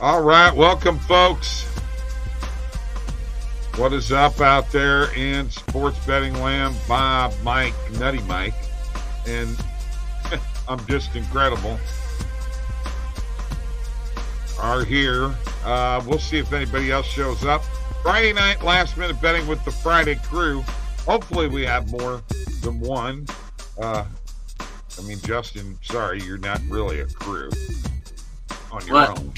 All right, welcome, folks. What is up out there in sports betting land? Bob, Mike, Nutty Mike, and I'm just incredible are here. We'll see if anybody else shows up. Friday night, last minute betting with the Friday crew. Hopefully we have more than one. Justin, sorry, you're not really a crew on your own.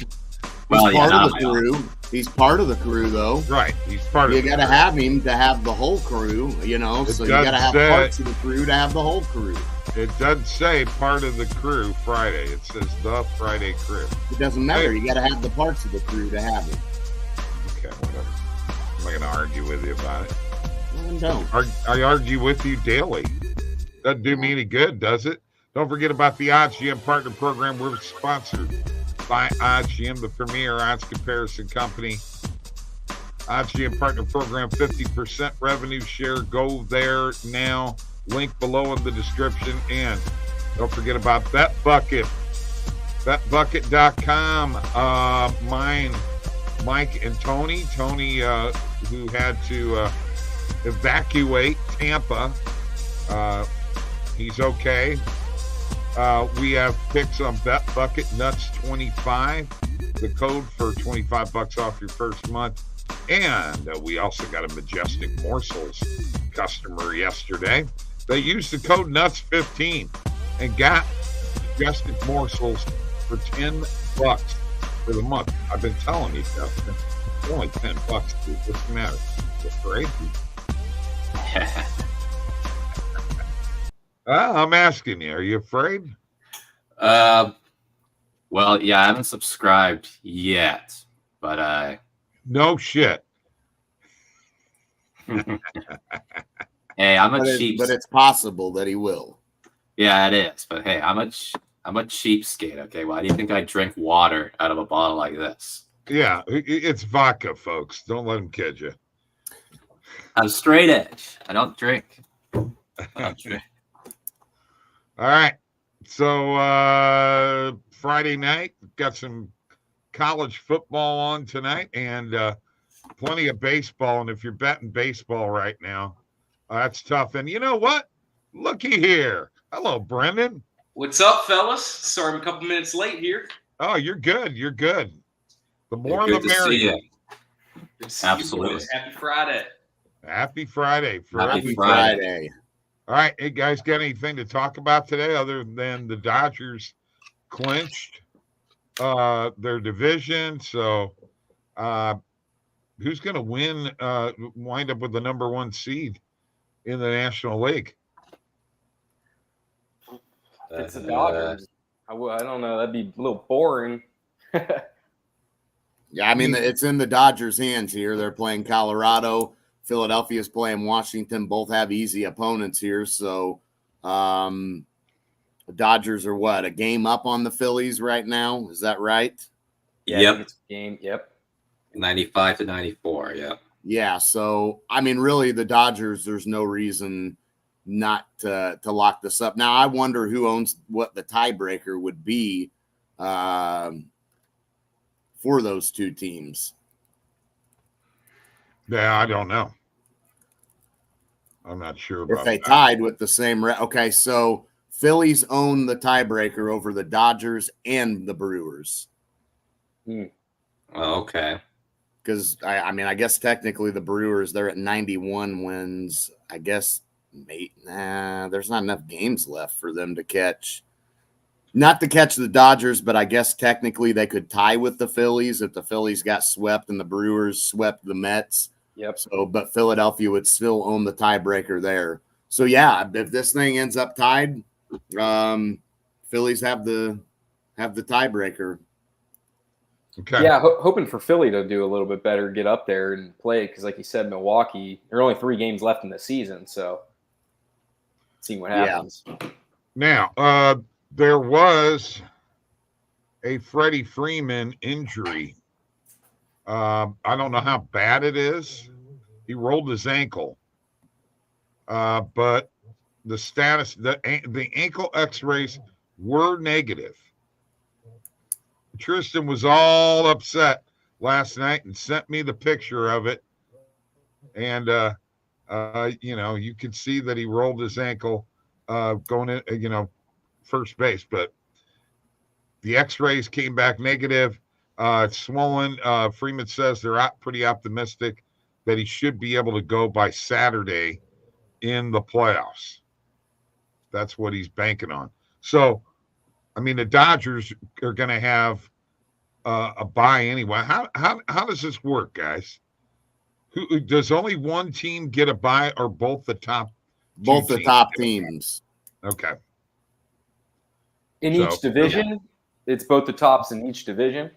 Well, he's part of the crew. He's part of the crew, though. Right, he's part of the crew. You got to have him to have the whole crew, so you got to have parts of the crew to have the whole crew. It does say part of the crew Friday. It says the Friday crew. It doesn't matter. You got to have the parts of the crew to have it. Okay, whatever. I'm not going to argue with you about it. Don't. I argue with you daily. Doesn't do me any good, does it? Don't forget about the OddsJam Partner Program. We're sponsored by OddsJam, the premier odds comparison company. OddsJam Partner Program, 50% revenue share. Go there now. Link below in the description. And don't forget about BetBucket. BetBucket.com. Mike and Tony. Tony, who had to evacuate Tampa. He's okay. We have picks on BetBucket, Nutz 25, the code for $25 off your first month. And we also got a Majestic Morsels customer yesterday. They used the code Nuts15 and got Majestic Morsels for $10 for the month. I've been telling you, Justin, it's only $10, dude. What's the matter? It's crazy. I'm asking you, are you afraid? Well, yeah, I haven't subscribed yet, but no shit. Hey, I'm a cheap. But it's possible that he will. Yeah, it is. But hey, I'm a cheapskate. Okay, why do you think I drink water out of a bottle like this? Yeah, it's vodka, folks. Don't let him kid you. I'm straight edge. I don't drink. All right. So Friday night, got some college football on tonight and plenty of baseball. And if you're betting baseball right now, that's tough. And you know what? Looky here. Hello, Brendan. What's up, fellas? Sorry I'm a couple minutes late here. Oh, you're good. You're good. The more the merrier. Absolutely. Happy Friday. Happy Friday. Happy Friday. All right. Hey, guys, got anything to talk about today other than the Dodgers clinched their division? So who's going to win, wind up with the number one seed in the National League? It's the Dodgers. I don't know. That'd be a little boring. Yeah, I mean, it's in the Dodgers' hands here. They're playing Colorado. Philadelphia's playing Washington. Both have easy opponents here. So the Dodgers are what? A game up on the Phillies right now? Is that right? Yeah, yep. It's a game. Yep. 95-94. Yeah. Yeah. So, I mean, really, the Dodgers, there's no reason not to lock this up. Now, I wonder who owns what the tiebreaker would be for those two teams. Yeah, I don't know. I'm not sure about if they that. tied with the same. Okay, so Phillies own the tiebreaker over the Dodgers and the Brewers. Oh, okay. Because, I guess technically the Brewers, they're at 91 wins. I guess there's not enough games left for them to catch. Not to catch the Dodgers, but I guess technically they could tie with the Phillies if the Phillies got swept and the Brewers swept the Mets. Yep. So, but Philadelphia would still own the tiebreaker there. So, yeah, if this thing ends up tied, Phillies have the tiebreaker. Okay. Yeah, hoping for Philly to do a little bit better, get up there and play because, like you said, Milwaukee, there are only 3 games left in the season, so seeing what happens. Yeah. Now, there was a Freddie Freeman injury. I don't know how bad it is. He rolled his ankle, but the status, the ankle X-rays were negative. Tristan was all upset last night and sent me the picture of it. And, you could see that he rolled his ankle going in, first base. But the x-rays came back negative. It's swollen. Freeman says they're pretty optimistic that he should be able to go by Saturday in the playoffs. That's what he's banking on. So, I mean, the Dodgers are going to have a bye anyway. How does this work, guys? Who does only one team get a bye, or both the top? Both the top teams. Okay. In each division, it's both the tops in each division.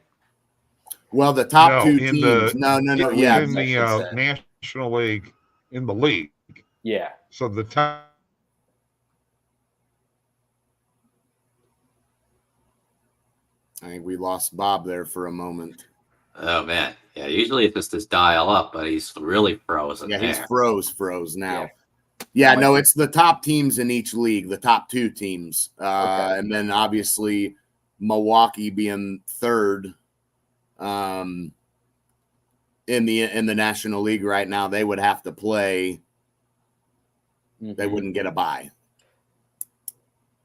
Well, the top two teams. Yeah, in the say. National League, in the league. Yeah. So the top. I think we lost Bob there for a moment. Oh man, yeah. Usually it's just this dial up, but he's really frozen. Yeah, he's froze now. Yeah, no, it's the top teams in each league, the top two teams, and then obviously Milwaukee being third in the National League right now. They would have to play. Mm-hmm. They wouldn't get a bye.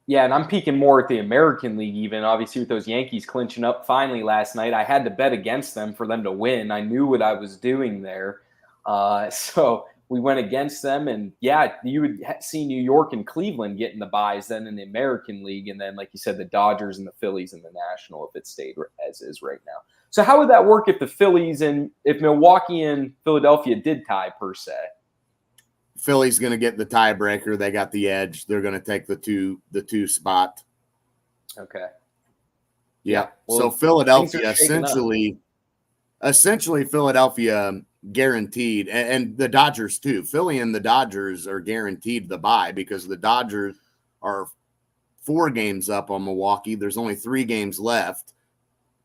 Yeah, and I'm peeking more at the American League even. Obviously, with those Yankees clinching up finally last night, I had to bet against them for them to win. I knew what I was doing there. So we went against them. And, yeah, you would see New York and Cleveland getting the byes then in the American League. And then, like you said, the Dodgers and the Phillies in the National if it stayed as is right now. So how would that work if the Phillies and if Milwaukee and Philadelphia did tie per se? Philly's going to get the tiebreaker. They got the edge. They're going to take the two spot. Okay. Yeah. Well, so Philadelphia essentially Philadelphia guaranteed, and the Dodgers too. Philly and the Dodgers are guaranteed the bye because the Dodgers are 4 games up on Milwaukee. There's only 3 games left.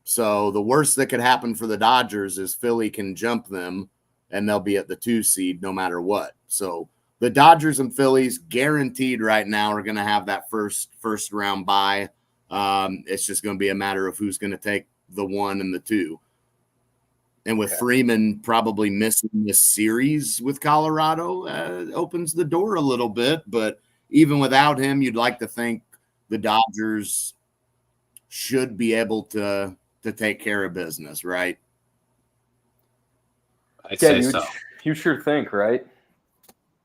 So the worst that could happen for the Dodgers is Philly can jump them and they'll be at the 2 seed no matter what. So the Dodgers and Phillies guaranteed right now are going to have that first round bye. It's just going to be a matter of who's going to take the 1 and the 2. And with Freeman probably missing this series with Colorado, opens the door a little bit. But even without him, you'd like to think the Dodgers should be able to take care of business, right? I'd say so. You sure think, right?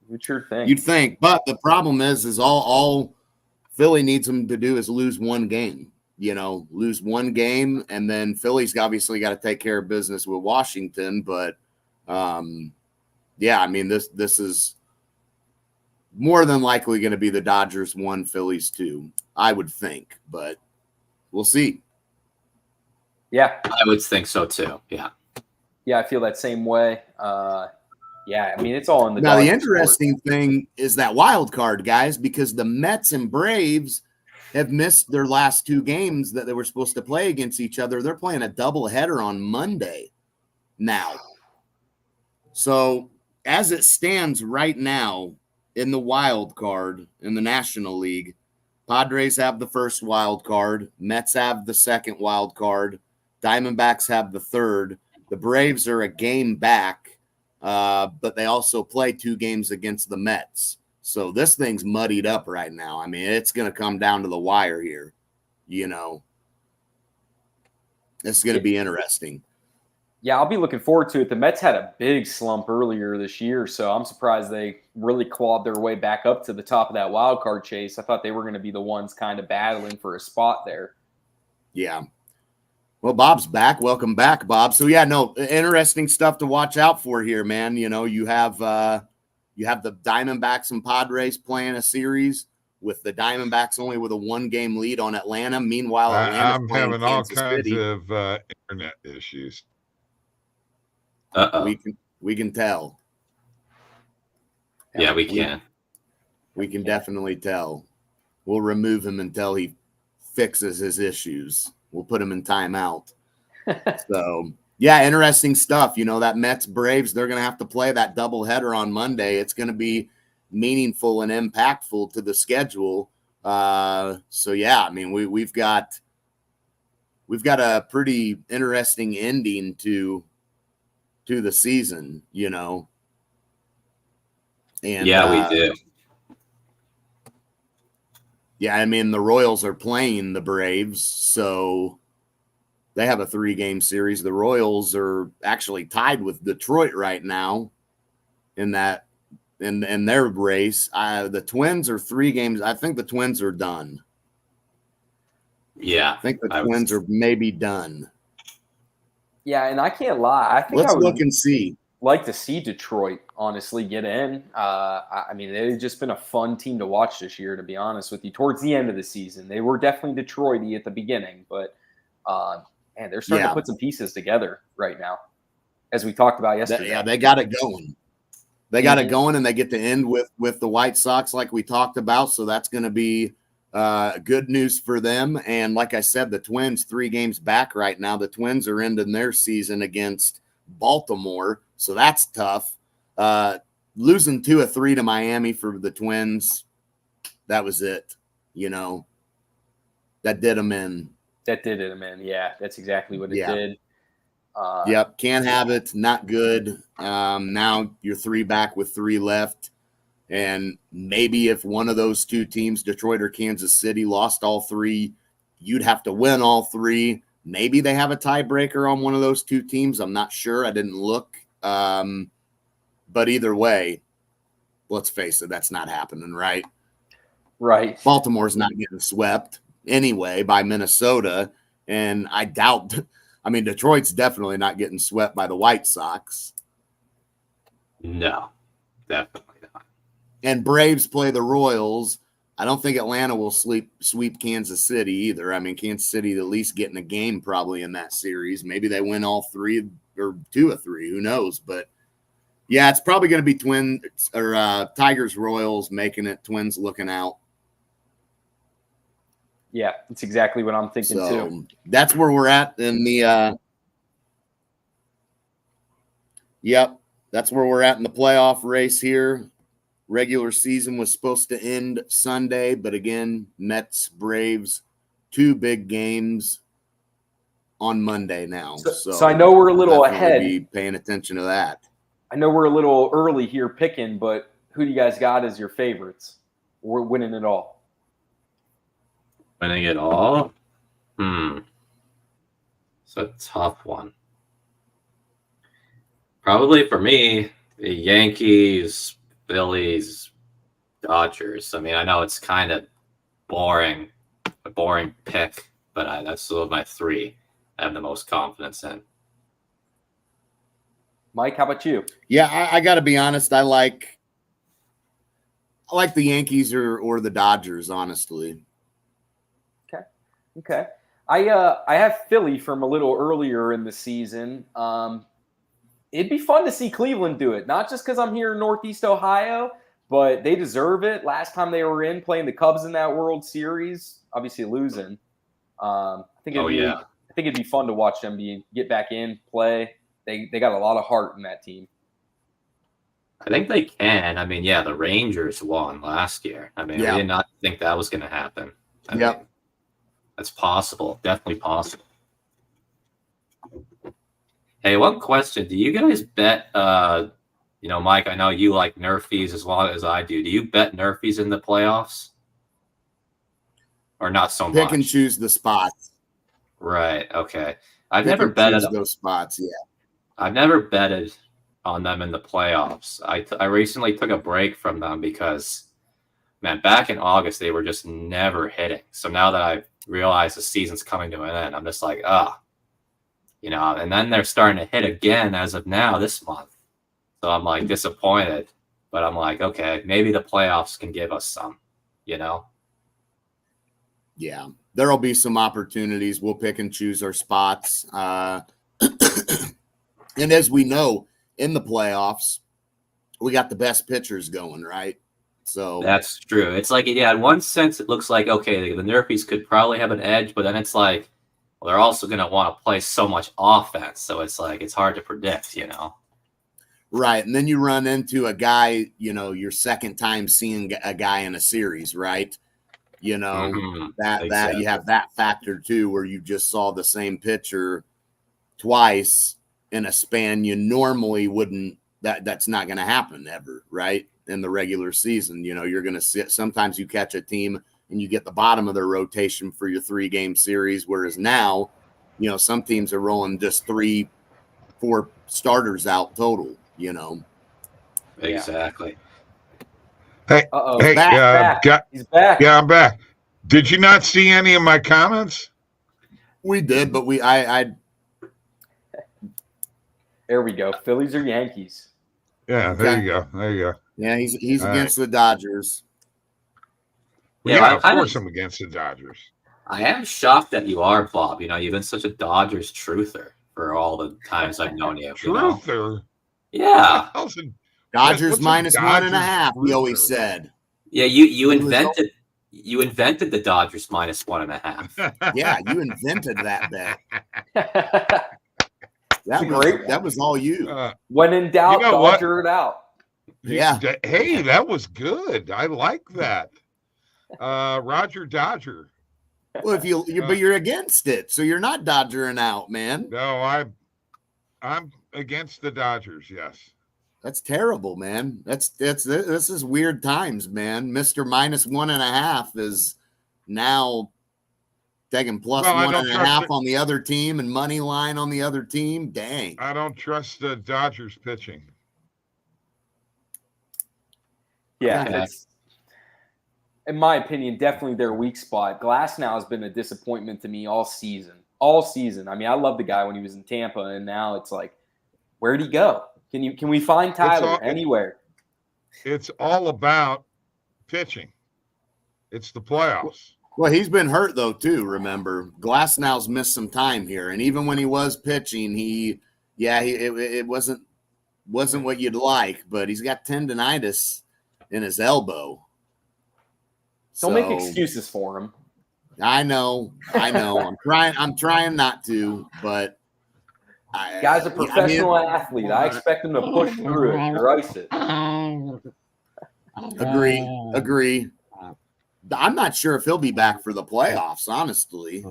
You sure think. You'd think. But the problem is all Philly needs them to do is lose 1 game. Lose 1 game, and then Philly's obviously got to take care of business with Washington. But, this is more than likely going to be the Dodgers 1, Phillies 2, I would think. But we'll see. Yeah. I would think so too. Yeah. Yeah, I feel that same way. It's all in the. Now, the interesting thing is that wild card, guys, because the Mets and Braves have missed their last 2 games that they were supposed to play against each other. They're playing a doubleheader on Monday now. So, as it stands right now in the wild card in the National League, Padres have the first wild card, Mets have the second wild card, Diamondbacks have the third. The Braves are a game back, but they also play 2 games against the Mets. So this thing's muddied up right now. I mean, it's going to come down to the wire here. It's going to be interesting. Yeah, I'll be looking forward to it. The Mets had a big slump earlier this year, so I'm surprised they really clawed their way back up to the top of that wild card chase. I thought they were going to be the ones kind of battling for a spot there. Yeah. Well, Bob's back. Welcome back, Bob. So, interesting stuff to watch out for here, man. You have the Diamondbacks and Padres playing a series with the Diamondbacks only with a 1-game lead on Atlanta. Meanwhile, I'm having all kinds of internet issues. We can tell. Yeah, we can. We can definitely tell. We'll remove him until he fixes his issues. We'll put him in timeout. So, interesting stuff. That Mets Braves, they're going to have to play that doubleheader on Monday. It's going to be meaningful and impactful to the schedule. We've got we've got a pretty interesting ending to the season, you know. And yeah, we do. Yeah, I mean, the Royals are playing the Braves, so they have a 3-game series. The Royals are actually tied with Detroit right now in that in their race. The Twins are 3 games. I think the Twins are done. Yeah. I think the Twins are maybe done. Yeah, and I can't lie. I think Let's I would look and see. like to see Detroit honestly get in. I mean, they've just been a fun team to watch this year, to be honest with you. Towards the end of the season, they were definitely Detroit-y at the beginning, but man, they're starting to put some pieces together right now, as we talked about yesterday. They got it going. They got it going, and they get to end with the White Sox like we talked about. So that's going to be good news for them. And like I said, the Twins 3 games back right now. The Twins are ending their season against Baltimore, so that's tough. Losing 2 of 3 to Miami for the Twins, that was it. You know, that did them in. That did it, man. Yeah, that's exactly what it did. Yep, can't have it. Not good. Now you're 3 back with 3 left. And maybe if one of those 2 teams, Detroit or Kansas City, lost all 3, you'd have to win all 3. Maybe they have a tiebreaker on one of those 2 teams. I'm not sure. I didn't look. But either way, let's face it, that's not happening, right? Right. Baltimore's not getting swept anyway by Minnesota. And I doubt – I mean, Detroit's definitely not getting swept by the White Sox. No, definitely not. And Braves play the Royals. I don't think Atlanta will sweep Kansas City either. I mean, Kansas City at least getting a game probably in that series. Maybe they win all 3 or 2 of 3. Who knows? But, yeah, it's probably going to be Tigers, Royals making it, Twins looking out. Yeah, that's exactly what I'm thinking too. That's where we're at in the that's where we're at in the playoff race here. Regular season was supposed to end Sunday, but again, Mets, Braves, 2 big games on Monday now. So I know we're a little ahead. Be paying attention to that. I know we're a little early here picking, but who do you guys got as your favorites? We're winning it all. Winning it all? It's a tough one. Probably for me, the Yankees, Phillies, Dodgers. I mean, I know it's kind of a boring pick, but that's still my 3 I have the most confidence in. Mike, how about you? Yeah, I got to be honest. I like the Yankees or the Dodgers, honestly. Okay. I have Philly from a little earlier in the season. It'd be fun to see Cleveland do it, not just because I'm here in Northeast Ohio, but they deserve it. Last time they were in playing the Cubs in that World Series, obviously losing. I think it'd be fun to watch them get back in, play. They got a lot of heart in that team. I think they can. I mean, yeah, the Rangers won last year. I mean, we did not think that was going to happen. I mean, that's possible. Definitely possible. Hey, one question. Do you guys bet, Mike, I know you like Nerfies as long as I do. Do you bet Nerfies in the playoffs? Or not so much? Pick and choose the spots. Right, okay. I've never betted those spots, I've never betted on them in the playoffs. I recently took a break from them because, man, back in August, they were just never hitting. So now that I've realized the season's coming to an end, I'm just like, and then they're starting to hit again as of now this month. So I'm like disappointed, but I'm like, okay, maybe the playoffs can give us some, Yeah. There'll be some opportunities. We'll pick and choose our spots. And as we know, in the playoffs, we got the best pitchers going, right? So that's true. It's like, in one sense, it looks like, okay, the Nerfies could probably have an edge, but then it's like, well, they're also going to want to play so much offense. So it's like, it's hard to predict, Right. And then you run into a guy, your second time seeing a guy in a series, right? You know, that Exactly. you have that factor too, where you just saw the same pitcher twice in a span you normally wouldn't. That's not going to happen ever, right? In the regular season, you know, you're going to see sometimes you catch a team and you get the bottom of their rotation for your 3-game series, whereas now, you know, some teams are rolling just 3-4 starters out total. You know, Exactly. Hey, Uh-oh. hey, He's back. yeah, I'm back. Did you not see any of my comments? we did, but I There we go. Phillies or Yankees? Yeah, there you go. There you go. yeah, he's All against the Dodgers. Well, Yeah, yeah, of course I'm against the Dodgers. I am shocked that you are, Bob. You know, you've been such a Dodgers truther for all the times I've known you. You know? Truther? Yeah. Dodgers What's a minus Dodgers 1.5. We always truther? said. Yeah, you invented the Dodgers minus 1.5. Yeah, you invented that bet. That was all you. When in doubt, You know what? Dodger it out. Yeah. Hey, that was good. I like that. Roger Dodger. Well, but you're against it, so you're not Dodgering out, man. No, I'm against the Dodgers. Yes. That's terrible, man. This is weird times, man. Mr. minus 1.5 is now taking plus 1.5 on the other team and money line on the other team. Dang. I don't trust the Dodgers pitching. Yeah, Okay. that's, in my opinion, definitely their weak spot. Glasnow has been a disappointment to me all season. All season. I mean, I love the guy when he was in Tampa, and now it's like, where'd he go? Can we find Tyler anywhere? It's all about pitching. It's the playoffs. Well, he's been hurt though too. Remember, Glasnow's missed some time here, and even when he was pitching, it wasn't what you'd like. But he's got tendonitis in his elbow. Don't make excuses for him. I know. I'm trying not to, but Guy's a professional athlete. I expect him to push through it or ice it. Agree. I'm not sure if he'll be back for the playoffs, honestly.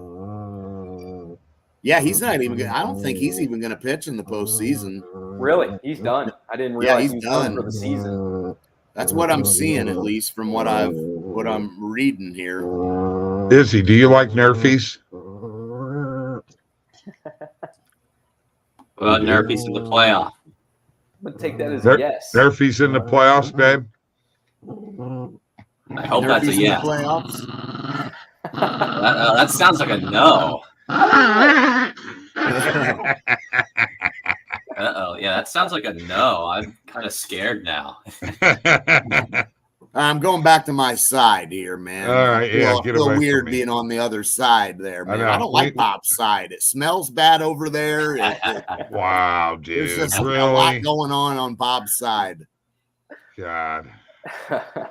Yeah, he's not even. I don't think he's even going to pitch in the postseason. Really, he's done. I didn't realize he was done for the season. That's what I'm seeing, at least from what I'm reading here. Izzy, do you like Nerfies? Well, Nerfies in the playoff. I'm gonna take that as a yes. Nerfies in the playoffs, babe. I hope that's a yes. Playoffs? That sounds like a no. Yeah, that sounds like a no. I'm kind of scared now. I'm going back to my side here, man. All right, yeah, I feel weird being on the other side there, man. I don't like Bob's side. It smells bad over there. Wow, dude. There's just really? a lot going on Bob's side. God,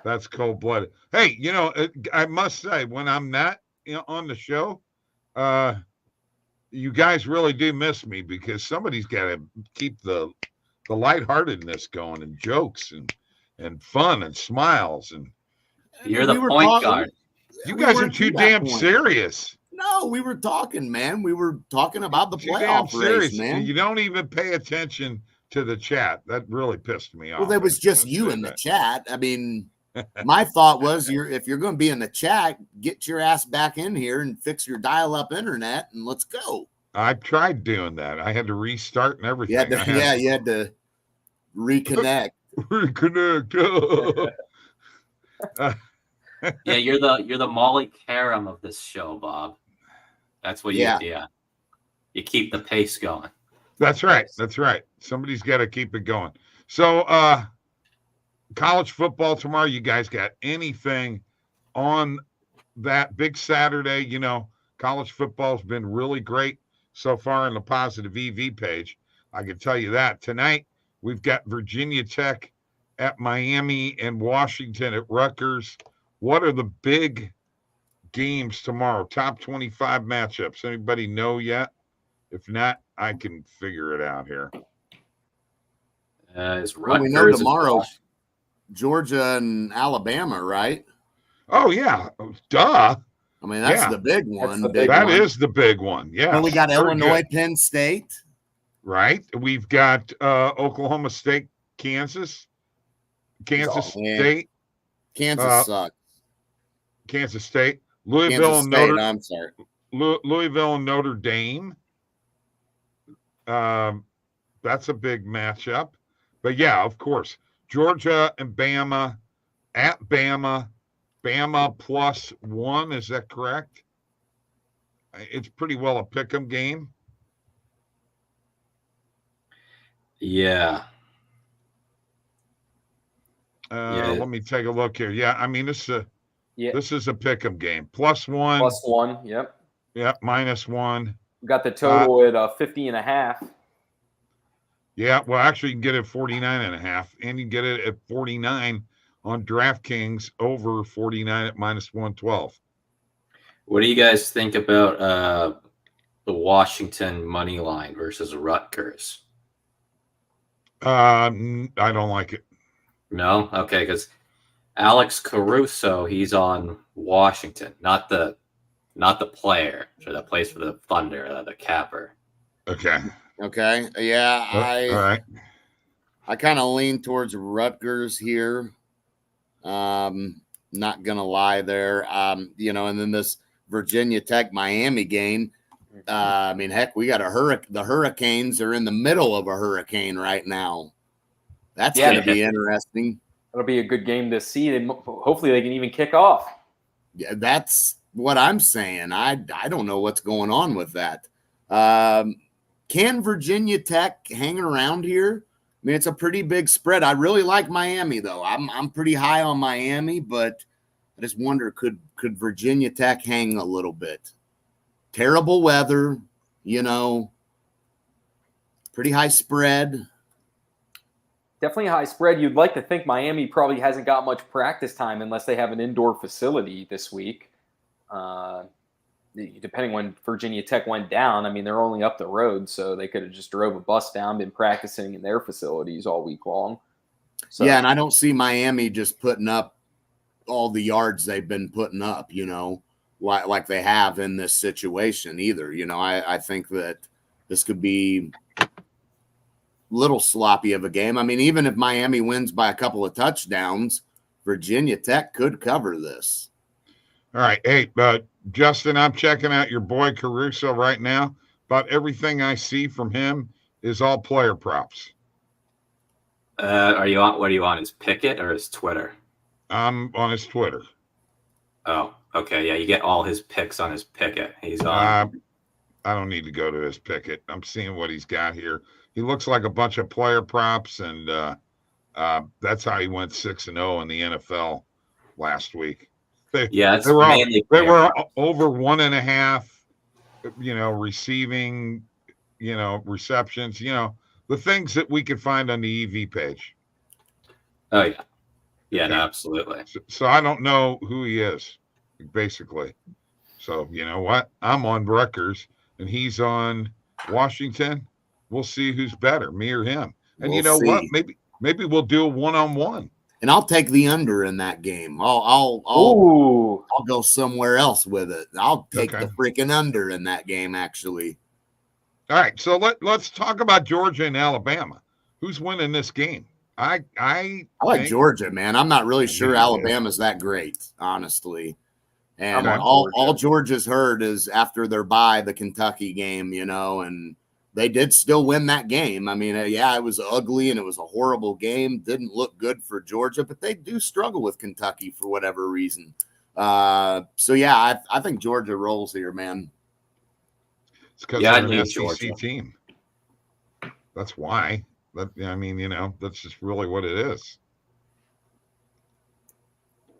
that's cold-blooded. Hey, I must say, when I'm not on the show, you guys really do miss me because somebody's got to keep the lightheartedness going and jokes and fun and smiles. And you're the point guard. You guys are too damn serious. No, we were talking, man. We were talking about the playoff race, man. You don't even pay attention to the chat. That really pissed me off. Well, there was just you in the chat. I mean, my thought was, if you're going to be in the chat, get your ass back in here and fix your dial-up internet, and let's go. I tried doing that. I had to restart and everything. You had to reconnect. Yeah, you're the Molly Karam of this show, Bob. That's what you do. You keep the pace going. That's right. Somebody's got to keep it going. So college football tomorrow, you guys got anything on that big Saturday? College football's been really great so far in the positive EV page. I can tell you that. Tonight, we've got Virginia Tech at Miami and Washington at Rutgers. What are the big games tomorrow? Top 25 matchups. Anybody know yet? If not, I can figure it out here. It's Rutgers. We know tomorrow, Georgia and Alabama, right? Oh, yeah. Duh. I mean, that's Yeah. the big one. the big big That one. is the big one. Yeah. Well, we got Very Illinois, good. Penn State. Right. We've got Oklahoma State, Kansas State. Kansas sucks. Kansas State. Louisville Kansas and State, I'm sorry. Louisville and Notre Dame. That's a big matchup. But yeah, of course, Georgia and Bama at Bama. Bama +1. Is that correct? It's pretty well a pick'em game. Yeah. Let me take a look here. Yeah, I mean this is a pick'em game. +1. +1. Yep. Yep. -1. We got the total at 50.5. Yeah, well, actually, you can get it at 49.5, and you can get it at 49 on DraftKings over 49 at -112. What do you guys think about the Washington money line versus Rutgers? I don't like it. No? Okay, because Alex Caruso, he's on Washington, not the player that plays for the Thunder, the capper. Okay. Okay. Yeah, All right. I kind of lean towards Rutgers here. Not gonna lie there. And then this Virginia Tech Miami game. I mean, heck, we got the Hurricanes are in the middle of a hurricane right now. That's gonna be interesting. That'll be a good game to see. And hopefully they can even kick off. Yeah, that's what I'm saying. I don't know what's going on with that. Can Virginia Tech hang around here? I mean, it's a pretty big spread. I really like Miami, though. I'm pretty high on Miami, but I just wonder, could Virginia Tech hang a little bit? Terrible weather, pretty high spread. Definitely a high spread. You'd like to think Miami probably hasn't got much practice time unless they have an indoor facility this week. Depending when Virginia Tech went down, I mean, they're only up the road, so they could have just drove a bus down, been practicing in their facilities all week long. So, yeah, and I don't see Miami just putting up all the yards they've been putting up, like they have in this situation either. I think that this could be a little sloppy of a game. I mean, even if Miami wins by a couple of touchdowns, Virginia Tech could cover this. All right. Hey, Justin, I'm checking out your boy Caruso right now. About everything I see from him is all player props. What are you on? His Picket or his Twitter? I'm on his Twitter. Oh, okay. Yeah, you get all his picks on his Picket. He's on. I don't need to go to his Picket. I'm seeing what he's got here. He looks like a bunch of player props, and that's how he went 6-0 in the NFL last week. They were over 1.5, receiving, receptions, the things that we could find on the EV page. Oh, yeah. Yeah, Okay. no, absolutely. So I don't know who he is, basically. So you know what? I'm on Rutgers, and he's on Washington. We'll see who's better, me or him. And We'll you know see. what? Maybe we'll do a one-on-one. And I'll take the under in that game. I'll go somewhere else with it. I'll take the freaking under in that game, actually. All right, so let's talk about Georgia and Alabama. Who's winning this game? I like Georgia, man. I'm not really sure Alabama's that great, honestly. And Okay. all Georgia's heard is after their bye, the Kentucky game, and they did still win that game. I mean, yeah, it was ugly and it was a horrible game. Didn't look good for Georgia, but they do struggle with Kentucky for whatever reason. So, yeah, I think Georgia rolls here, man. It's because they're an SEC team. That's why. I mean, that's just really what it is.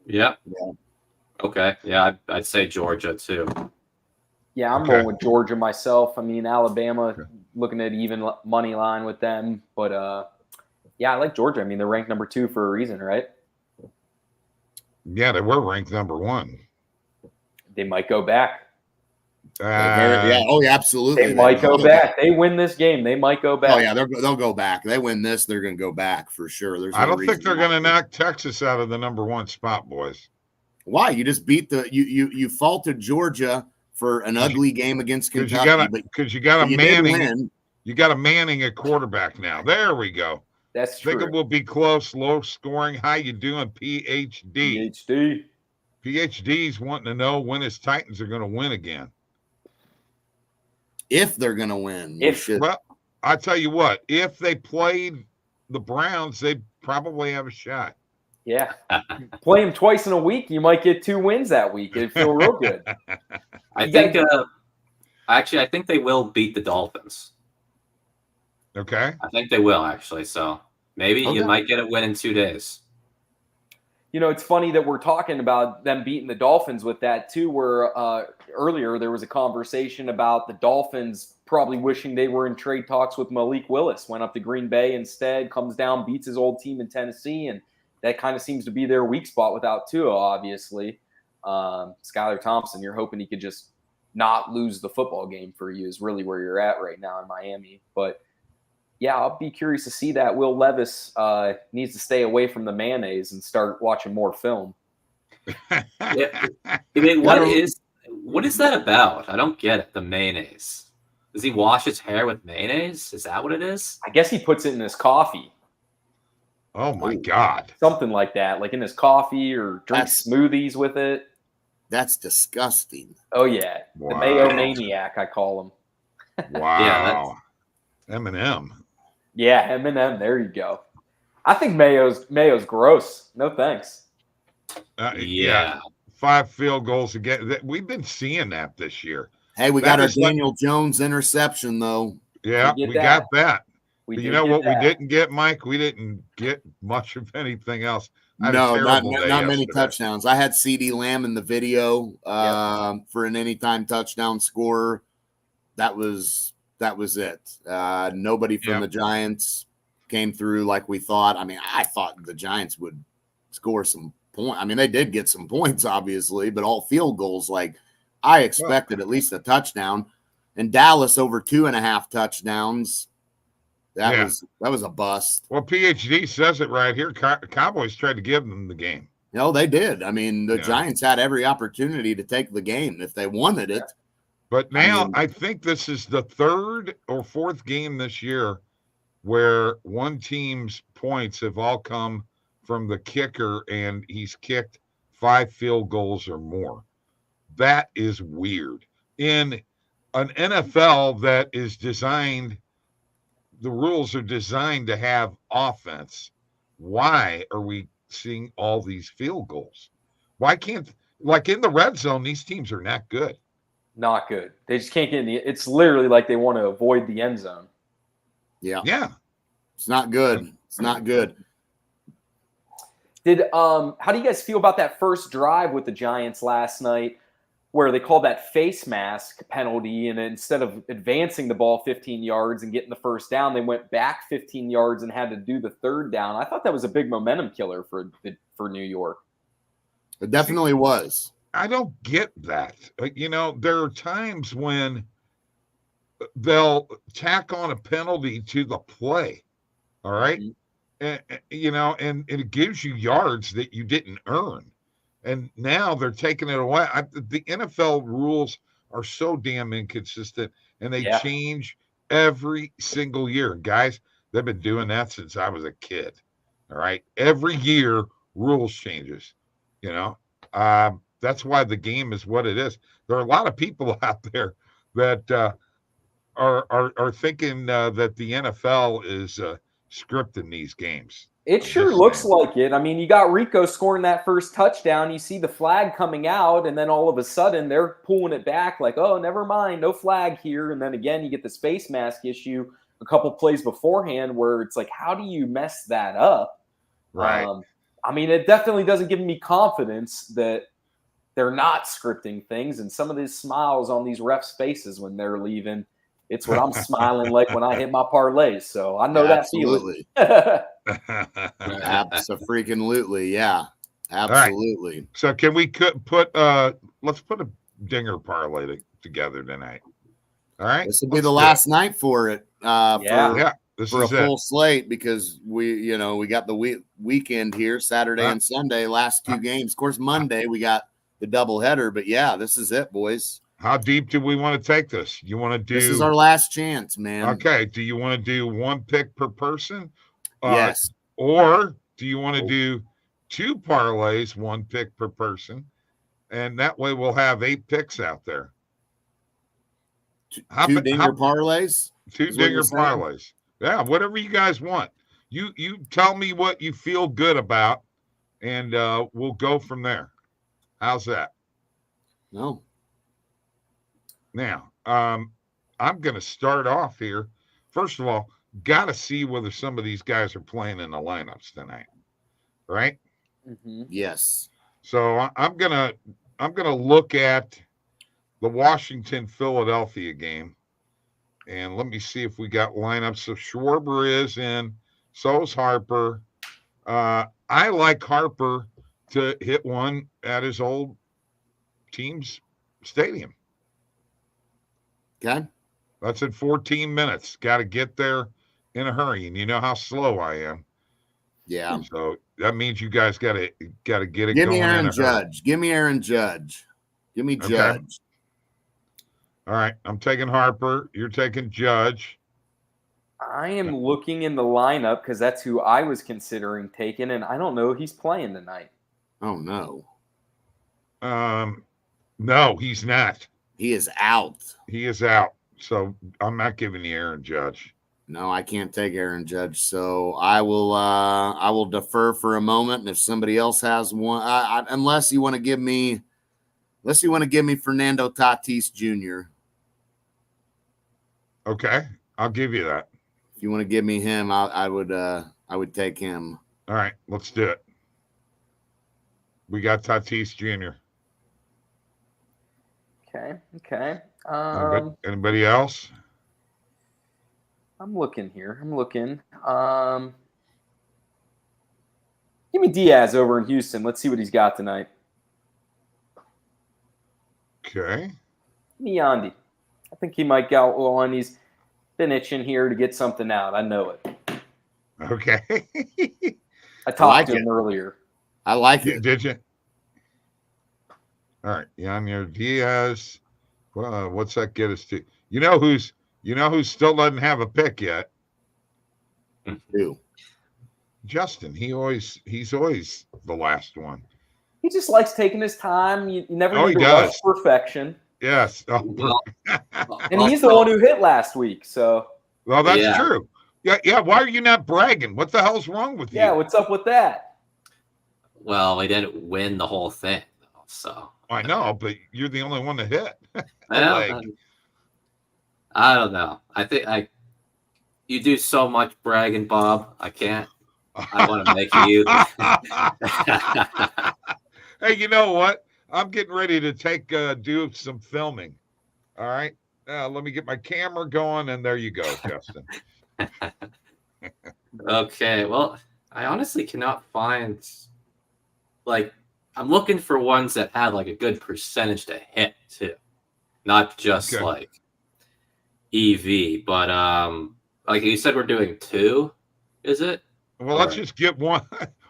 Yeah. Okay. Yeah, I'd say Georgia too. Yeah, I'm rolling with Georgia myself. I mean, Alabama, looking at even money line with them. But, yeah, I like Georgia. I mean, they're ranked number 2 for a reason, right? Yeah, they were ranked number 1. They might go back. Absolutely. They might go back. They win this game. They might go back. Oh, yeah, they'll go back. They win this, they're going to go back for sure. I don't think they're going to knock Texas out of the number 1 spot, boys. Why? You just beat you faulted Georgia for an ugly game against Kentucky. Because you got a Manning. You got a Manning at quarterback now. There we go. That's true. Think it will be close, low scoring. How you doing, PhD? PhD's wanting to know when his Titans are going to win again. If they're going to win. Well, I tell you what, if they played the Browns, they'd probably have a shot. Yeah. Play them twice in a week, you might get 2 wins that week. It'd feel real good. I think they will beat the Dolphins. Okay. I think they will, actually. So maybe you might get a win in 2 days. You know, it's funny that we're talking about them beating the Dolphins with that, too, where earlier there was a conversation about the Dolphins probably wishing they were in trade talks with Malik Willis. Went up to Green Bay instead, comes down, beats his old team in Tennessee, and that kind of seems to be their weak spot without Tua, obviously. Skylar Thompson, you're hoping he could just not lose the football game for you is really where you're at right now in Miami. But yeah, I'll be curious to see that. Will Levis needs to stay away from the mayonnaise and start watching more film. Yeah. I mean, what is that about? I don't get it. The mayonnaise. Does he wash his hair with mayonnaise? Is that what it is? I guess he puts it in his coffee. Oh my God. Something like that, like in his coffee or drinks smoothies with it. That's disgusting. Oh yeah. Wow. The mayo maniac, I call him. Wow. Eminem. Yeah, Eminem. There you go. I think mayo's gross. No thanks. Yeah. 5 field goals again. We've been seeing that this year. Hey, we got our Daniel Jones interception, though. Yeah, we got that. You know what we didn't get, Mike? We didn't get much of anything else. No, not many touchdowns. I had CeeDee Lamb in the video for an anytime touchdown scorer. That was it. Nobody from the Giants came through like we thought. I mean, I thought the Giants would score some points. I mean, they did get some points, obviously, but all field goals. Like I expected at least a touchdown. And Dallas over 2.5 touchdowns. That was a bust. Well, PhD says it right here. Cowboys tried to give them the game. No, they did. I mean, the Giants had every opportunity to take the game if they wanted it. But now I think this is the 3rd or 4th game this year where one team's points have all come from the kicker, and he's kicked 5 field goals or more. That is weird. In an NFL that is designed, the rules are designed to have offense. Why are we seeing all these field goals? Why can't, like in the red zone, these teams are not good. Not good. They just can't get in it's literally like they want to avoid the end zone. Yeah. Yeah. It's not good. It's not good. How do you guys feel about that first drive with the Giants last night where they called that face mask penalty, and instead of advancing the ball 15 yards and getting the first down, they went back 15 yards and had to do the 3rd down? I thought that was a big momentum killer for New York. It definitely was. I don't get that. You know, there are times when they'll tack on a penalty to the play. All right. Mm-hmm. And it gives you yards that you didn't earn. And now they're taking it away. The NFL rules are so damn inconsistent, and they change every single year. Guys, they've been doing that since I was a kid. All right. Every year, rules changes. You know, that's why the game is what it is. There are a lot of people out there that are thinking that the NFL is scripting these games. It sure looks like it. I mean, you got Rico scoring that first touchdown. You see the flag coming out, and then all of a sudden they're pulling it back like, oh, never mind, no flag here. And then again, you get this face mask issue a couple plays beforehand where it's like, how do you mess that up? Right. I mean, it definitely doesn't give me confidence that they're not scripting things. And some of these smiles on these refs' faces when they're leaving, it's what I'm smiling like when I hit my parlays. So I know that feeling. Absolutely, yeah. Absolutely. Right. So can we let's put a dinger parlay together tonight. All right. This will be the last night for it. for a full slate because we got the weekend here, Saturday and Sunday, last two games. Of course, Monday we got the doubleheader, but yeah, this is it, boys. How deep do we want to take this? You want to do? This is our last chance, man. Okay. Do you want to do one pick per person? Yes. Or do you want to do 2 parlays, 1 pick per person, and that way we'll have 8 picks out there? Two dinger parlays. 2 dinger parlays. Yeah, whatever you guys want. You tell me what you feel good about, and we'll go from there. How's that? No. Now, I'm going to start off here. First of all, got to see whether some of these guys are playing in the lineups tonight, right? Mm-hmm. Yes. So I'm gonna look at the Washington-Philadelphia game, and let me see if we got lineups. So Schwarber is in, so is Harper. I like Harper to hit one at his old team's stadium. Okay. That's in 14 minutes. Got to get there in a hurry, and you know how slow I am. Yeah. So that means you guys got to get it going. Give me Aaron Judge. Give me Aaron Judge. Give me Judge. All right. I'm taking Harper. You're taking Judge. I am looking in the lineup because that's who I was considering taking, and I don't know he's playing tonight. Oh, no. No, he's not. He is out. He is out. So I'm not giving you Aaron Judge. No, I can't take Aaron Judge. So I will defer for a moment. And if somebody else has one, unless you want to give me Fernando Tatis Jr. Okay, I'll give you that. If you want to give me him, I would take him. All right, let's do it. We got Tatis Jr. Okay. Anybody else? I'm looking here. Give me Diaz over in Houston. Let's see what he's got tonight. Okay. Give me Yandy. I think he might go on. He's been itching here to get something out. I know it. Okay. I talked to him earlier. I like it. Did you? All right, Yandy Diaz. Well, what's that get us to? You know who's still doesn't have a pick yet? Who? Justin. He's always the last one. He just likes taking his time. You never need to rush perfection. Yes. Well, and he's the one who hit last week. So. Well, that's true. Yeah. Why are you not bragging? What the hell's wrong with you? Yeah. What's up with that? Well, we didn't win the whole thing, so. I know, but you're the only one that hit. I don't know. I think you do so much bragging, Bob. I can't. I want to make you. Hey, you know what? I'm getting ready to do some filming. All right. Let me get my camera going, and there you go, Justin. Okay. Well, I honestly cannot find I'm looking for ones that have a good percentage to hit too, not just EV, but like you said, we're doing 2. Is it? Well, let's just get one.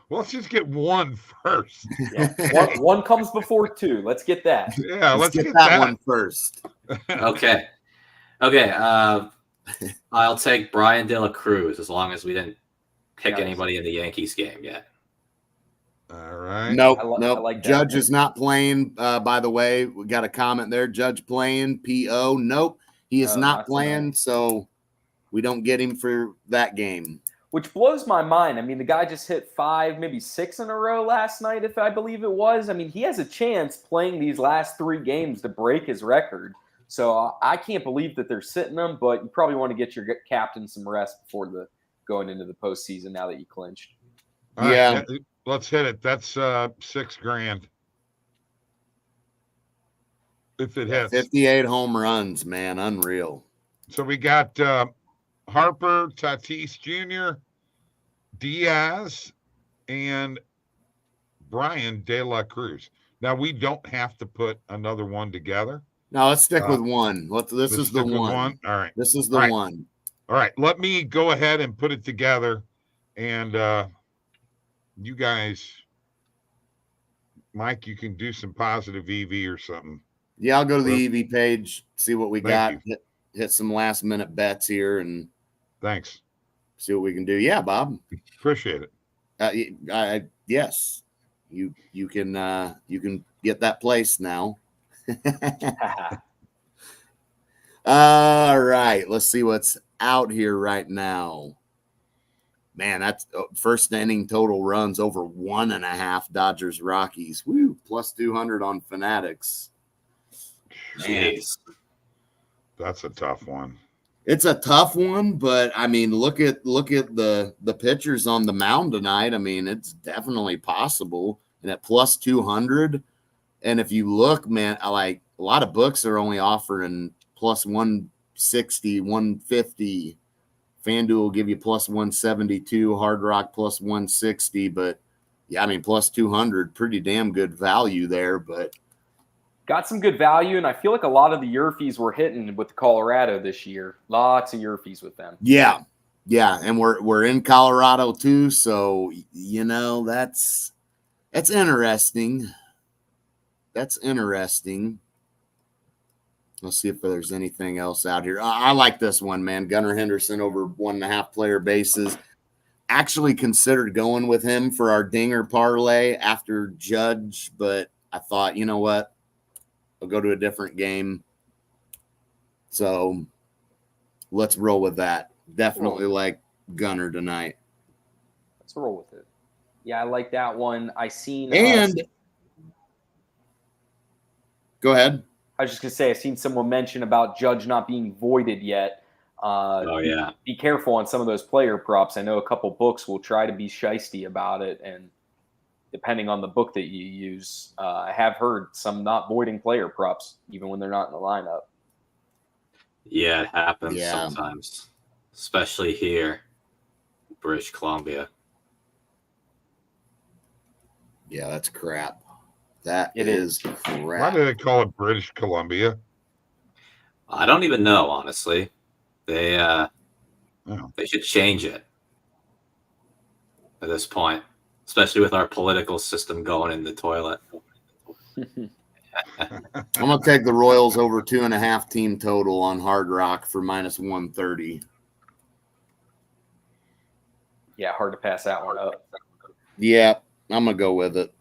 Let's just get one first. Yeah. One comes before 2. Let's get that. Yeah, let's get that one first. Okay. I'll take Brian De La Cruz as long as we didn't pick anybody in the Yankees game yet. All right. Nope. Like Judge is not playing. By the way, we got a comment there. Judge playing. PO. Nope. He is not playing. So we don't get him for that game. Which blows my mind. I mean, the guy just hit 5, maybe 6 in a row last night, if I believe it was. I mean, he has a chance playing these last 3 games to break his record. So I can't believe that they're sitting him, but you probably want to get your captain some rest before going into the postseason now that you clinched. All right, let's hit it. That's $6,000. If it hits. 58 home runs, man. Unreal. So we got Harper, Tatis Jr., Diaz, and Brian De La Cruz. Now, we don't have to put another one together. No, let's stick with one. This is the one. All right. This is the one. All right, let me go ahead and put it together, and you guys, Mike, you can do some positive EV or something. Yeah, I'll go to the EV page, see what we got, you. hit some last minute bets here, and Thanks. see what we can do. Yeah, Bob. Appreciate it. Yes, you can get that place now. All right, let's see what's out here right now. Man, that's first inning total runs over 1.5 Dodgers Rockies. Woo, plus 200 on Fanatics. Jeez. That's a tough one. It's a tough one, but I mean, look at the pitchers on the mound tonight. I mean, it's definitely possible. And at plus 200, and if you look, man, like a lot of books are only offering plus 160, 150. FanDuel will give you plus 172, Hard Rock plus 160, but yeah, I mean, plus 200, pretty damn good value there, but got some good value, and I feel like a lot of the Yerfies were hitting with Colorado this year. Lots of Yerfies with them. Yeah, and we're in Colorado too, so you know that's interesting. That's interesting. Let's see if there's anything else out here. I like this one, man. Gunnar Henderson over 1.5 player bases. Actually considered going with him for our dinger parlay after Judge, but I thought, you know what? I'll go to a different game. So let's roll with that. Definitely like Gunnar tonight. Let's roll with it. Yeah, I like that one. I seen and go ahead. I was just gonna say I seen someone mention about Judge not being voided yet. Oh yeah. Be careful on some of those player props. I know a couple books will try to be shiesty about it, and depending on the book that you use, I have heard some not voiding player props even when they're not in the lineup. Yeah, it happens sometimes, especially here, in British Columbia. Yeah, that's crap. That is crap. Why do they call it British Columbia? I don't even know, honestly. They should change it at this point, especially with our political system going in the toilet. I'm gonna take the Royals over 2.5 team total on Hard Rock for minus 130. Yeah, hard to pass that one up. Yeah, I'm gonna go with it.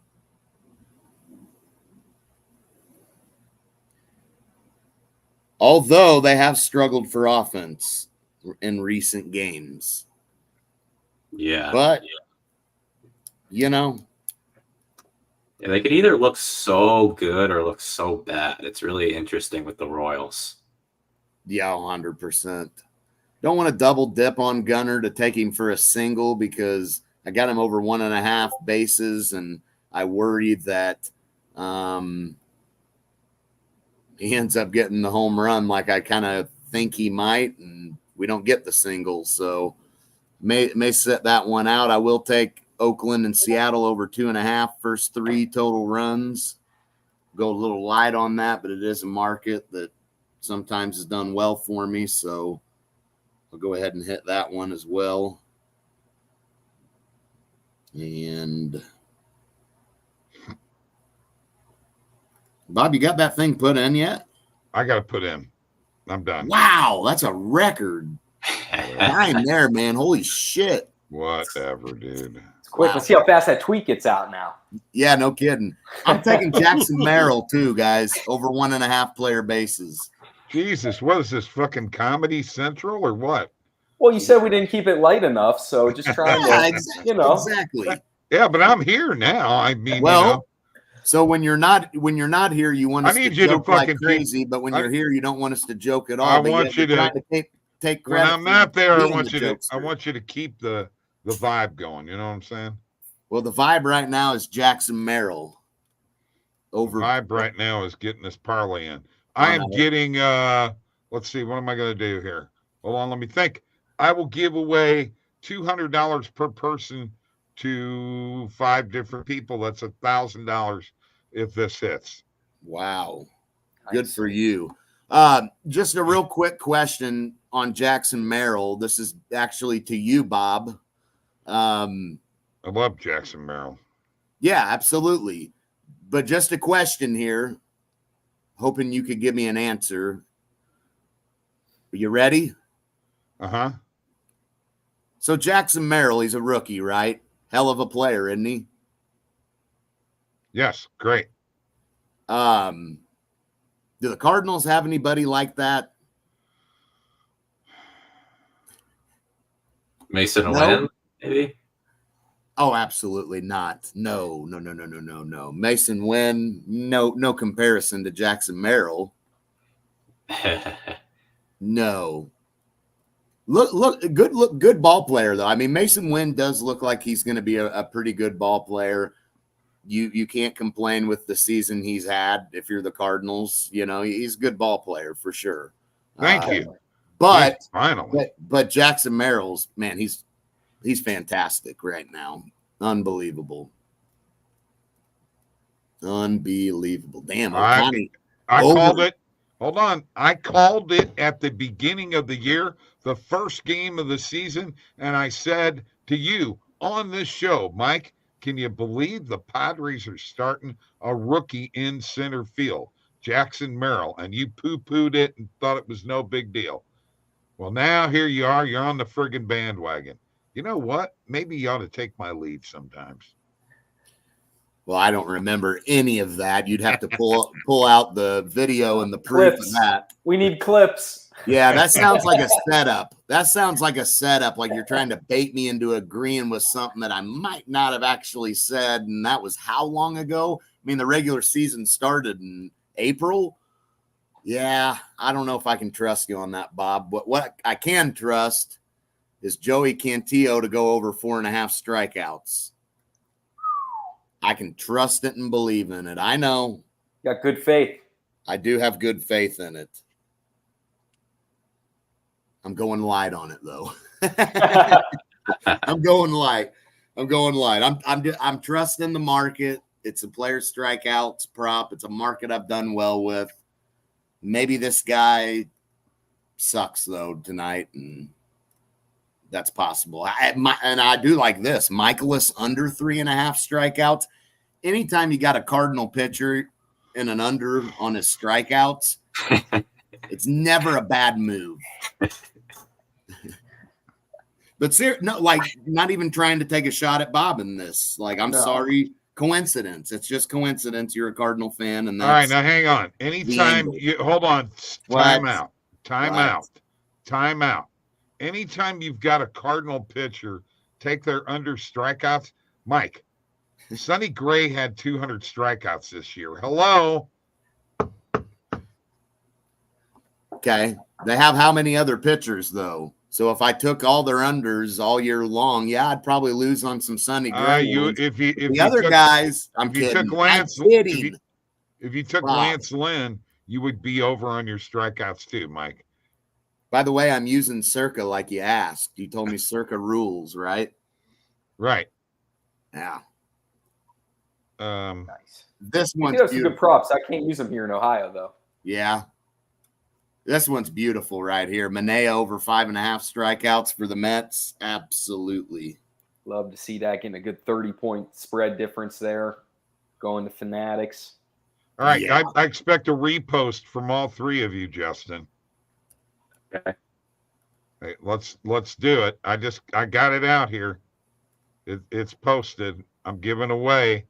Although they have struggled for offense in recent games. Yeah. But, you know. Yeah, they could either look so good or look so bad. It's really interesting with the Royals. Yeah, 100%. Don't want to double dip on Gunnar to take him for a single because I got him over 1.5 bases, and I worry that he ends up getting the home run like I kind of think he might, and we don't get the single. So may set that one out. I will take Oakland and Seattle over 2.5 first 3 total runs. Go a little light on that, but it is a market that sometimes has done well for me. So I'll go ahead and hit that one as well. And Bob, you got that thing put in yet? I got to put in. I'm done. Wow, that's a record. Nine there, man. Holy shit. Whatever, dude. It's quick. Wow. Let's see how fast that tweet gets out now. Yeah, no kidding. I'm taking Jackson Merrill too, guys, over 1.5 player bases. Jesus, what is this, fucking Comedy Central or what? Well, you said we didn't keep it light enough, so just trying to, Exactly. Yeah, but I'm here now. I mean, well, so when you're not here, you want us to joke like crazy, but when you're here, you don't want us to joke at all. I want you to take credit. When I'm not there, I want you to keep the vibe going. You know what I'm saying? Well, the vibe right now is Jackson Merrill. The vibe right now is getting this parlay in. I am getting. Let's see. What am I going to do here? Hold on. Let me think. I will give away $200 per person to 5 different people. That's $1,000 if this hits. Wow. Good for you. Just a real quick question on Jackson Merrill. This is actually to you, Bob. I love Jackson Merrill. Yeah, absolutely. But just a question here, hoping you could give me an answer. Are you ready? Uh-huh. So Jackson Merrill, he's a rookie, right? Hell of a player, isn't he? Yes, great. Do the Cardinals have anybody like that? Mason No. Wynn, maybe? Oh, absolutely not. No. Mason Wynn, no comparison to Jackson Merrill. No. Good ball player, though. I mean, Mason Wynn does look like he's going to be a pretty good ball player. You can't complain with the season he's had if you're the Cardinals. You know, he's a good ball player for sure. Thank you. But Yes, finally. but Jackson Merrill's, man, he's fantastic right now. Unbelievable. Damn, I called it. Hold on. I called it at the beginning of the year, the first game of the season, and I said to you on this show, Mike, can you believe the Padres are starting a rookie in center field, Jackson Merrill, and you poo-pooed it and thought it was no big deal. Well, now here you are. You're on the friggin' bandwagon. You know what? Maybe you ought to take my lead sometimes. Well, I don't remember any of that. You'd have to pull out the video and the proof Clips. of that. We need clips. Yeah, that sounds like a setup. Like you're trying to bait me into agreeing with something that I might not have actually said. And that was how long ago? I mean, the regular season started in April. Yeah, I don't know if I can trust you on that, Bob. But what I can trust is Joey Cantillo to go over 4.5 strikeouts. I can trust it and believe in it. I know. Got good faith. I do have good faith in it. I'm going light on it, though. I'm going light. I'm trusting the market. It's a player strikeouts prop. It's a market I've done well with. Maybe this guy sucks, though, tonight, and that's possible. And I do like this. Michaelis under 3.5 strikeouts. Anytime you got a Cardinal pitcher and an under on his strikeouts, it's never a bad move. But not even trying to take a shot at Bob in this. Like, I'm sorry, coincidence. It's just coincidence. You're a Cardinal fan, and that's all right. Now hang on. Anytime you hold on, time out. Anytime you've got a Cardinal pitcher take their under strikeouts, Mike. Sonny Gray had 200 strikeouts this year. Hello. Okay. They have how many other pitchers, though? So if I took all their unders all year long, yeah, I'd probably lose on some Sonny Gray. If the other guys, I'm kidding. If you took Lance Lynn, you would be over on your strikeouts too, Mike. By the way, I'm using Circa like you asked. You told me Circa rules, right? Right. Yeah. Nice. This one's some good props. I can't use them here in Ohio, though. Yeah. This one's beautiful right here. Manea over 5.5 strikeouts for the Mets. Absolutely. Love to see that getting a good 30-point spread difference there. Going to Fanatics. All right. Yeah. I expect a repost from all three of you, Justin. Okay. Hey, let's do it. I got it out here. It's posted. I'm giving away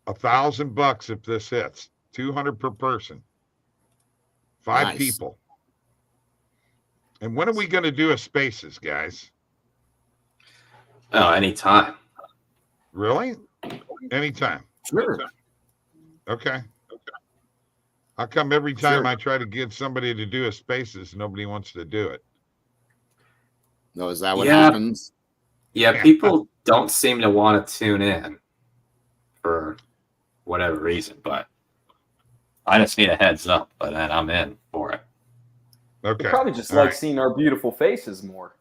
$1,000 if this hits. 200 per person. 5 people. And when are we going to do a spaces, guys? Oh, anytime. Really? Anytime. Sure. Okay. How come every time I try to get somebody to do a spaces, nobody wants to do it? No, is that what happens? Yeah, people don't seem to want to tune in for whatever reason, but I just need a heads up, but then I'm in for it. Okay. They probably just like seeing our beautiful faces more.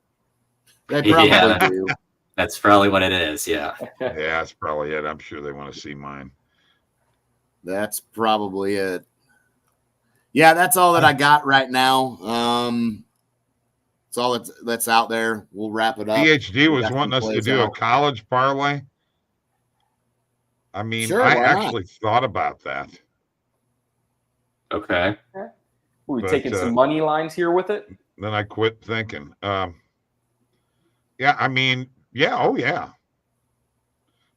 They probably do. That's probably what it is, yeah. Yeah, that's probably it. I'm sure they want to see mine. That's probably it. Yeah, that's all that I got right now. That's all that's out there. We'll wrap it up. PhD We was got wanting some us to plays do a out. college parlay. I mean, Sure, I why not? actually thought about that. Okay. We're But, taking some money lines here with it. Then I quit thinking. Yeah, I mean, yeah, oh yeah.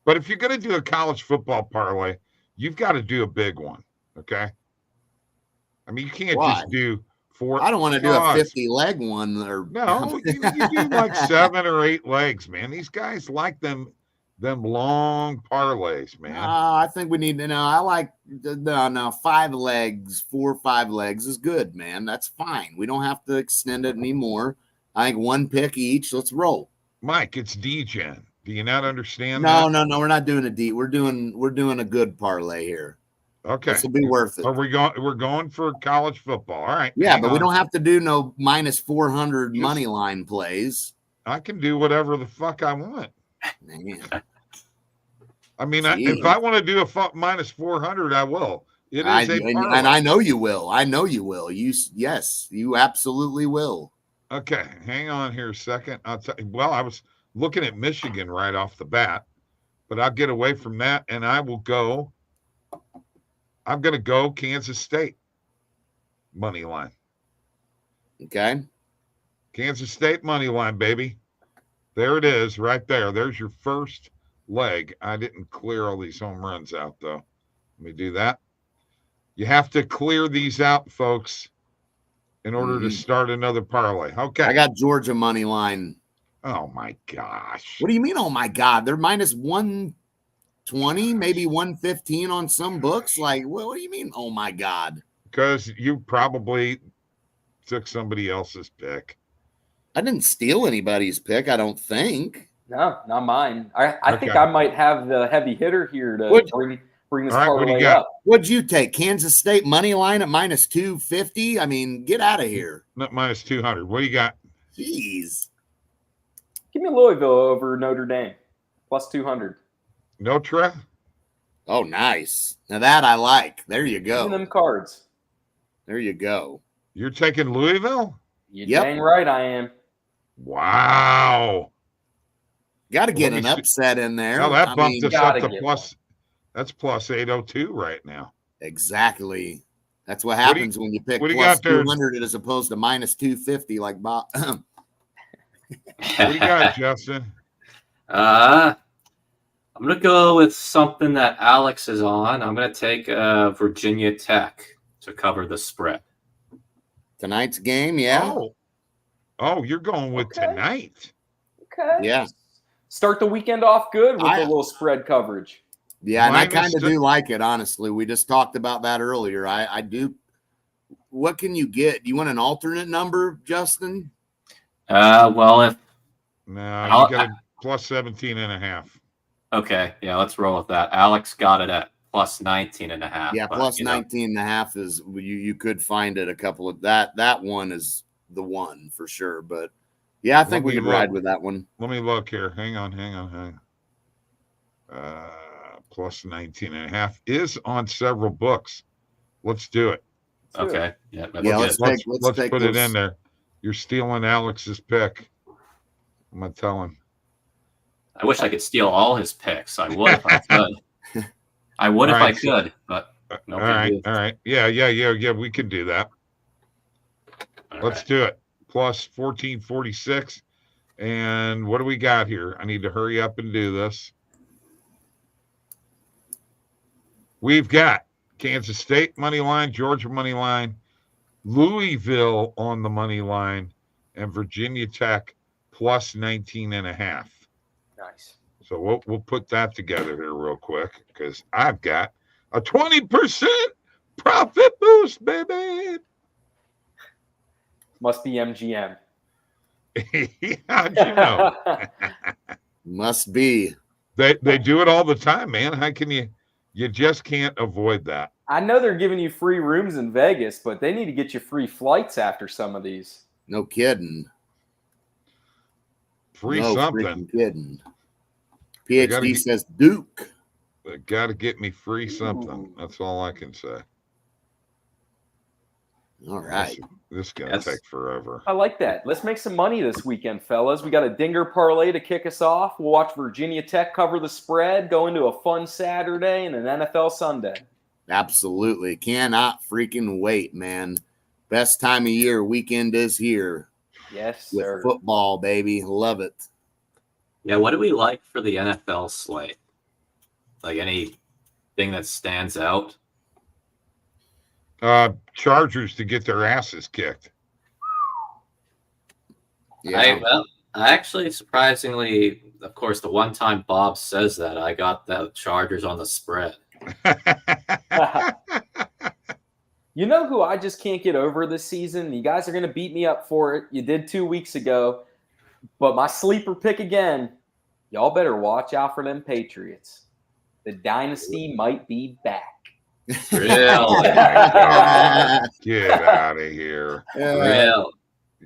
But if you're going to do a college football parlay, you've got to do a big one, okay? I mean, you can't Why? just do 4. I don't want to do a because- 50-leg one. Or No, you do like 7 or 8 legs, man. These guys like them long parlays, man. I think we need to know. I like no 5 legs, 4 or 5 legs is good, man. That's fine. We don't have to extend it anymore. I think 1 pick each. Let's roll. Mike, it's DGen. Do you not understand that? No. We're not doing a D. We're doing a good parlay here. Okay. This will be worth it. Are we going? We're going for college football. All right. Yeah, hang but we on. don't have to do no minus 400 Just- money line plays. I can do whatever the fuck I want. Man. I mean, Gee. if I want to do a minus 400, I will. It is a parlay. And I know you will. I know you will. Yes, you absolutely will. Okay, hang on here a second. Well, I was looking at Michigan right off the bat, but I'll get away from that and I will go. I'm going to go Kansas State money line. Okay. Kansas State money line, baby. There it is, right there. There's your first leg. I didn't clear all these home runs out, though. Let me do that. You have to clear these out, folks, in order to start another parlay. Okay. I got Georgia money line. Oh, my gosh. What do you mean? Oh my God, they're minus 120, maybe 115 on some books. Like, what do you mean? Oh my God. Because you probably took somebody else's pick. I didn't steal anybody's pick, I don't think. No, not mine. I think Okay. I might have the heavy hitter here to What- bring this All right, what do you parlay got? up. What'd you take? Kansas State money line at minus 250? I mean, get out of here. Not minus 200. What do you got? Jeez. Give me Louisville over Notre Dame, plus 200. Notre? Oh, nice. Now that I like. There you Give me go. them cards. There you go. You're taking Louisville? You Yep. dang right I am. Wow. Got to get Let an me see. upset in there. Now that I bumped mean, us up gotta to get plus. That's plus 802 right now. exactly. That's what What do you- happens when you pick what do you plus got there? 200 as opposed to minus 250 like Bob. What do you got, Justin? I'm gonna go with something that Alex is on. I'm gonna take Virginia Tech to cover the spread. Tonight's game, yeah. Oh, you're going with Okay. tonight. Okay. Yeah. Start the weekend off good with I- a little spread coverage. Yeah, and I Minus kind of the- do like it, honestly. We just talked about that earlier. I do. What can you get? Do you want an alternate number, Justin? Well, if No, I'll- you got a plus 17.5. okay, yeah, let's roll with that. Alex got it at plus 19.5. Yeah, but, plus you know, 19 and a half is you could find it a couple of that one is the one for sure. But yeah, I think Let we me could look. ride with that one. Let me look here. Hang on. Plus 19.5 is on several books. Let's do it. Okay, yeah, that's Yeah, good. let's take put it those- in there. You're stealing Alex's pick. I'm gonna tell him. I wish I could steal all his picks. I would if I could. I would if All I right, so- could, but no. All can right. do. Yeah. We can do that. All Let's right. do it. Plus 1446. And what do we got here? I need to hurry up and do this. We've got Kansas State money line, Georgia money line, Louisville on the money line, and Virginia Tech plus 19.5. Nice. So we'll put that together here real quick because I've got a 20% profit boost, baby. Must be MGM. How'd you know? Must be. They do it all the time, man. How can you just can't avoid that. I know they're giving you free rooms in Vegas, but they need to get you free flights after some of these. No kidding. Free no something. freaking kidding. They gotta PhD get- says Duke. They got to get me free something. Ooh. That's all I can say. All right. This is going to take forever. I like that. Let's make some money this weekend, fellas. We got a dinger parlay to kick us off. We'll watch Virginia Tech cover the spread, go into a fun Saturday and an NFL Sunday. Absolutely. Cannot freaking wait, man. Best time of year. Weekend is here. Yes, With sir. football, baby. Love it. Yeah, what do we like for the NFL slate? Like anything that stands out? Chargers to get their asses kicked. Yeah. I actually, surprisingly, of course, the one time Bob says that, I got the Chargers on the spread. You know who I just can't get over this season? You guys are going to beat me up for it. You did 2 weeks ago. But my sleeper pick again, y'all better watch out for them Patriots. The dynasty might be back. Really? Get out of here. Real.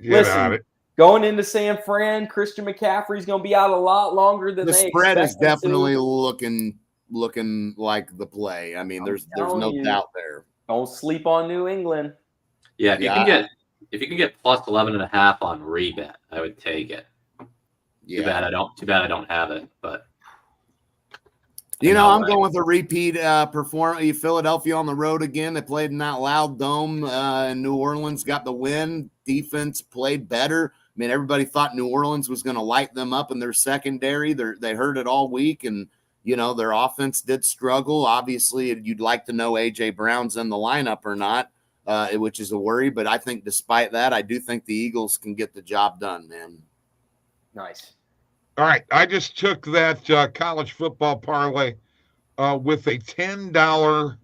Get out of Going into San Fran, Christian McCaffrey's going to be out a lot longer than The they spread is expected definitely to. looking like the play. I mean, there's no telling you. doubt there. Don't sleep on New England. Yeah, if you can get plus 11.5 on rebet, I would take it. Too bad I don't have it, but I'm going with a repeat performance. Philadelphia on the road again. They played in that loud dome in New Orleans, got the win. Defense played better. I mean, everybody thought New Orleans was going to light them up in their secondary. They heard it all week, and their offense did struggle. Obviously, you'd like to know A.J. Brown's in the lineup or not, which is a worry. But I think despite that, I do think the Eagles can get the job done, man. Nice. All right, I just took that college football parlay with a $10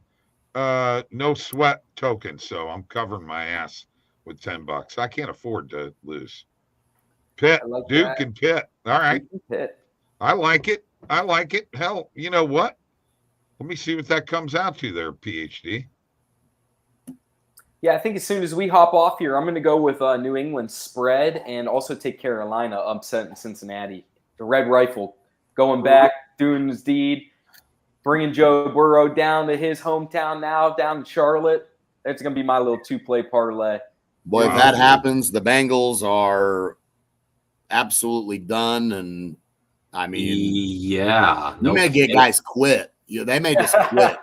no sweat token, so I'm covering my ass with $10. I can't afford to lose. Pitt, like Duke, that. and Pitt. All right, Pitt. I like it. Hell, you know what? Let me see what that comes out to there, PhD. Yeah, I think as soon as we hop off here, I'm going to go with New England spread and also take Carolina upset in Cincinnati. The Red Rifle going back, doing his deed, bringing Joe Burrow down to his hometown now, down to Charlotte. That's going to be my little two-play parlay. Boy, if that happens, the Bengals are absolutely done. And, I mean, you may get guys quit. They may just quit.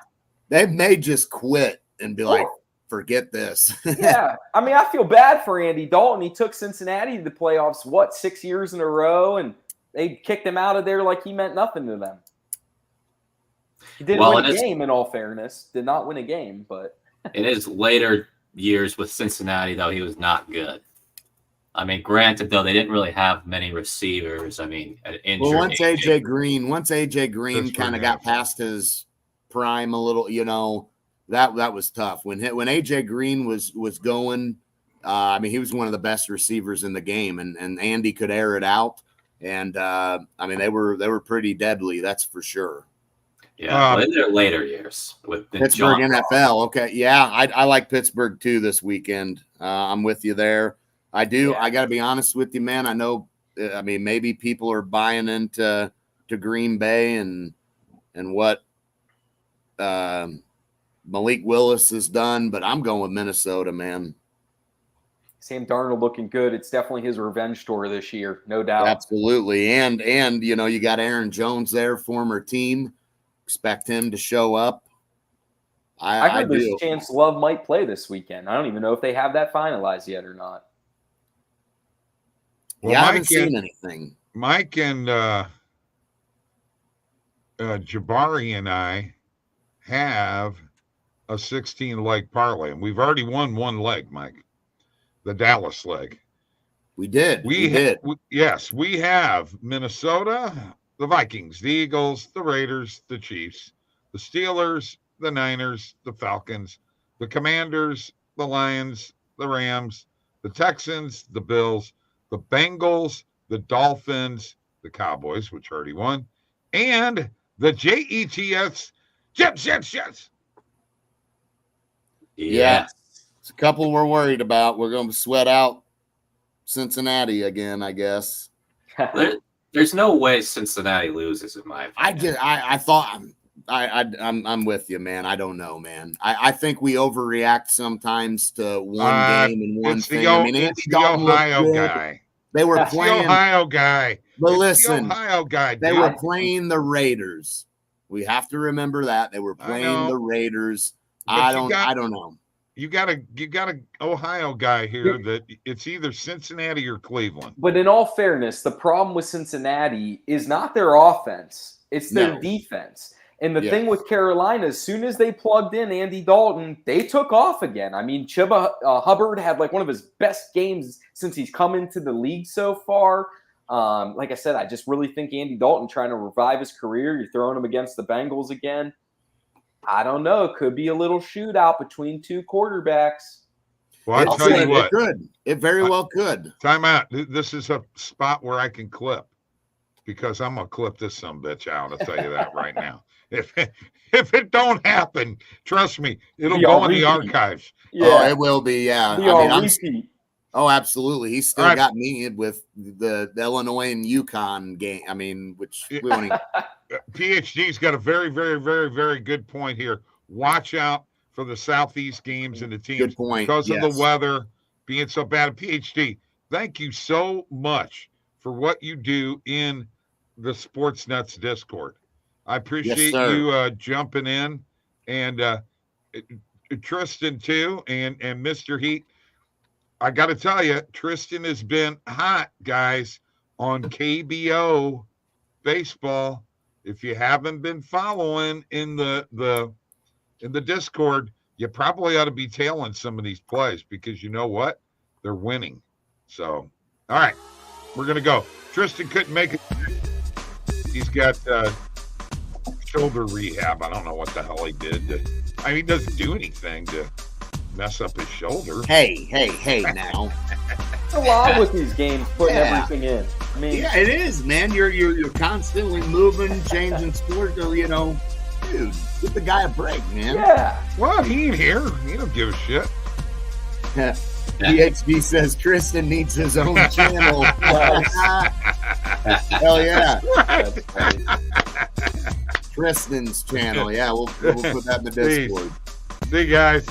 They may just quit and be like, forget this. Yeah. I mean, I feel bad for Andy Dalton. He took Cincinnati to the playoffs, 6 years in a row, and they kicked him out of there like he meant nothing to them. He didn't win a game, in all fairness. Did not win a game, but in his later years with Cincinnati, though, he was not good. I mean, granted, though, they didn't really have many receivers. I mean, injured. Well, once AJ Green kind of got past his prime a little, that was tough. When AJ Green was going, I mean, he was one of the best receivers in the game, and Andy could air it out. And I mean, they were pretty deadly, that's for sure. Yeah, in their later years with Pittsburgh NFL. Okay, yeah, I like Pittsburgh too this weekend. I'm with you there. I do. Yeah. I got to be honest with you, man. I know. I mean, maybe people are buying into Green Bay and what Malik Willis has done, but I'm going with Minnesota, man. Sam Darnold looking good. It's definitely his revenge story this year, no doubt. Absolutely. And you got Aaron Jones there, former team. Expect him to show up. I heard there's a chance Love might play this weekend. I don't even know if they have that finalized yet or not. Well, I haven't seen anything. Mike and Jabari and I have a 16-leg parlay, and we've already won one leg, Mike. The Dallas leg. We did. We did. Yes, we have Minnesota, the Vikings, the Eagles, the Raiders, the Chiefs, the Steelers, the Niners, the Falcons, the Commanders, the Lions, the Rams, the Texans, the Bills, the Bengals, the Dolphins, the Cowboys, which already won, and the Jets. Jets. Yeah. It's a couple we're worried about. We're going to sweat out Cincinnati again, I guess. There's no way Cincinnati loses, in my opinion. I thought I'm with you, man. I don't know, man. I think we overreact sometimes to one game and one thing. It's the Ohio guy. They were playing the Ohio guy. But listen, the Ohio guy. They were playing the Raiders. We have to remember that they were playing the Raiders. I don't know. You got a Ohio guy here that it's either Cincinnati or Cleveland. But in all fairness, the problem with Cincinnati is not their offense; it's their defense. And the thing with Carolina, as soon as they plugged in Andy Dalton, they took off again. I mean, Chuba Hubbard had like one of his best games since he's come into the league so far. Like I said, I just really think Andy Dalton trying to revive his career. You're throwing him against the Bengals again. I don't know. It could be a little shootout between two quarterbacks. Well, I'll tell you what. It very well could. Time out. This is a spot where I can clip because I'm going to clip this sumbitch out. I'll tell you that right now. If it don't happen, trust me, it'll go in the archives. Yeah. Oh, it will be. Yeah. Oh, absolutely. He's still got me with the Illinois and UConn game. I mean, which we won't even... PhD's got a very, very, very, very good point here. Watch out for the Southeast games and the teams. Good point. Because of the weather being so bad. PhD, thank you so much for what you do in the Sports Nuts Discord. I appreciate you jumping in, and Tristan too, and Mr. Heat. I got to tell you, Tristan has been hot, guys, on KBO baseball. If you haven't been following in the Discord, you probably ought to be tailing some of these plays because you know what? They're winning. So, all right, we're going to go. Tristan couldn't make it. He's got shoulder rehab. I don't know what the hell he did. He doesn't do anything to mess up his shoulder. Hey, now. It's a lot with these games, putting everything in. I mean, yeah, it is, man. You're constantly moving, changing sport. So, dude, give the guy a break, man. Yeah. Well, he ain't here. He don't give a shit. PhD says Tristan needs his own channel. Hell yeah. That's funny. Tristan's channel. Yeah, we'll put that in the Discord. See you guys.